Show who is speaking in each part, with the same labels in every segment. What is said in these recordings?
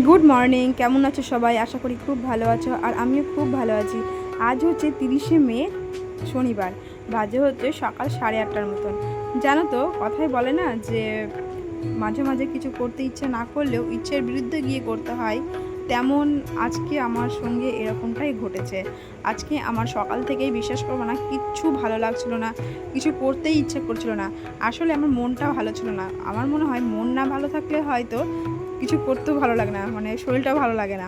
Speaker 1: Good morning, কেমন আছো সবাই? আশা করি খুব ভালো আছো, আর আমিও খুব ভালো আছি। আজ হচ্ছে 30শে মে, শনিবার। বাজে হচ্ছে সকাল 8:30টার মতন। জানো তো, কথাই বলে না যে মাঝে মাঝে কিছু করতে ইচ্ছে না করলেও ইচ্ছের বিরুদ্ধে গিয়ে করতে হয়। তেমন আজকে আমার সঙ্গে এরকমটাই ঘটেছে। আজকে আমার সকাল থেকেই, বিশ্বাস করবো না, কিচ্ছু ভালো লাগছিল না, কিছু করতেই ইচ্ছে করছিল না। আসলে আমার মনটাও ভালো ছিল না। আমার মনে হয় মন না ভালো থাকলে হয়তো কিছু করতেও ভালো লাগে না, মানে শরীরটাও ভালো লাগে না।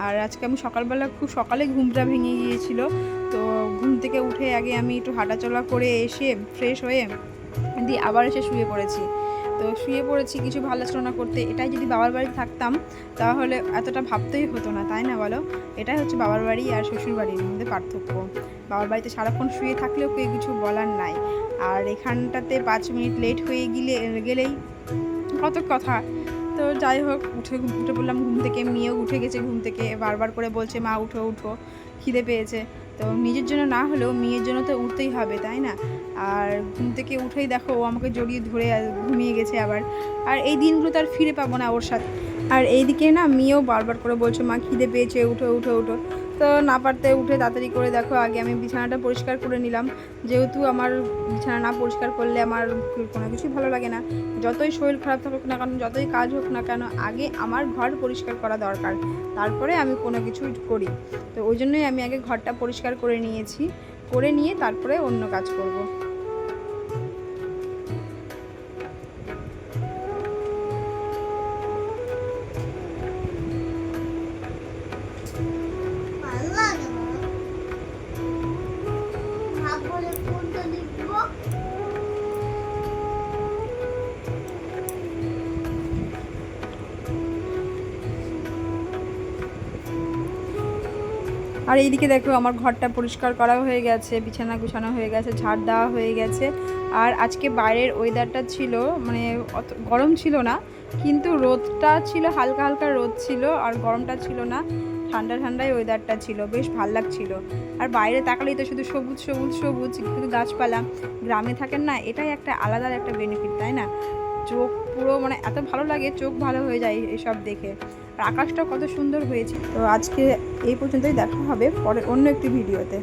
Speaker 1: আর আজকে আমি সকালবেলা খুব সকালে ঘুমটা ভেঙে গিয়েছিল। তো ঘুম থেকে উঠে আগে আমি একটু হাঁটাচলা করে এসে ফ্রেশ হয়ে দিয়ে আবার এসে শুয়ে পড়েছি। তো শুয়ে পড়েছি, কিছু ভালো ছিল না করতে। এটাই যদি বাবার বাড়িতে থাকতাম তাহলে এতটা ভাবতেই হতো না, তাই না বলো? এটাই হচ্ছে বাবার বাড়ি আর শ্বশুর বাড়ির মধ্যে পার্থক্য। বাবার বাড়িতে সারাক্ষণ শুয়ে থাকলেও কেউ কিছু বলার নাই, আর এখানটাতে 5 মিনিট লেট হয়ে গেলেই কত কথা। তো যাই হোক, উঠে পড়লাম ঘুম থেকে। মেয়েও উঠে গেছে ঘুম থেকে, বারবার করে বলছে মা উঠো উঠো, খিদে পেয়েছে। তো নিজের জন্য না হলেও মেয়ের জন্য তো উঠতেই হবে, তাই না? আর ঘুম থেকে উঠেই দেখো ও আমাকে জড়িয়ে ধরে ঘুমিয়ে গেছে আবার। আর এই দিনগুলো তো আর ফিরে পাবো না ওর সাথে। আর এইদিকে না, মেয়েও বারবার করে বলছে মা খিদে পেয়েছে, উঠো উঠো উঠো। তো না পারতে উঠে তাড়াতাড়ি করে দেখো আগে আমি বিছানাটা পরিষ্কার করে নিলাম। যেহেতু আমার বিছানা না পরিষ্কার করলে আমার কোনো কিছুই ভালো লাগে না। যতই শরীর খারাপ থাকুক না কেন, যতই কাজ হোক না কেন, আগে আমার ঘর পরিষ্কার করা দরকার, তারপরে আমি কোনো কিছু করি। তো ওই জন্যই আমি আগে ঘরটা পরিষ্কার করে নিয়েছি, করে নিয়ে তারপরে অন্য কাজ করব।
Speaker 2: ভালো লাগে না। ভাব বলে কোনটা লিখবো?
Speaker 1: আর এইদিকে দেখো আমার ঘরটা পরিষ্কার করা হয়ে গেছে, বিছানা গুছানো হয়ে গেছে, ঝাড় দেওয়া হয়ে গেছে। আর আজকে বাইরের ওয়েদারটা ছিল, মানে অত গরম ছিল না, কিন্তু রোদটা ছিল, হালকা হালকা রোদ ছিল, আর গরমটা ছিল না। ঠান্ডা ঠান্ডাই ওয়েদারটা ছিল, বেশ ভাল লাগছিল। আর বাইরে তাকালেই তো শুধু সবুজ সবুজ সবুজ, শুধু গাছপালা। গ্রামে থাকেন না, এটাই একটা আলাদা একটা বেনিফিট, তাই না? চোখ পুরো মানে এত ভালো লাগে, চোখ ভালো হয়ে যায় এসব দেখে। আর আকাশটাও কত সুন্দর হয়েছে। তো আজকে এই পর্যন্তই, দেখা হবে পরে অন্য একটি ভিডিওতে।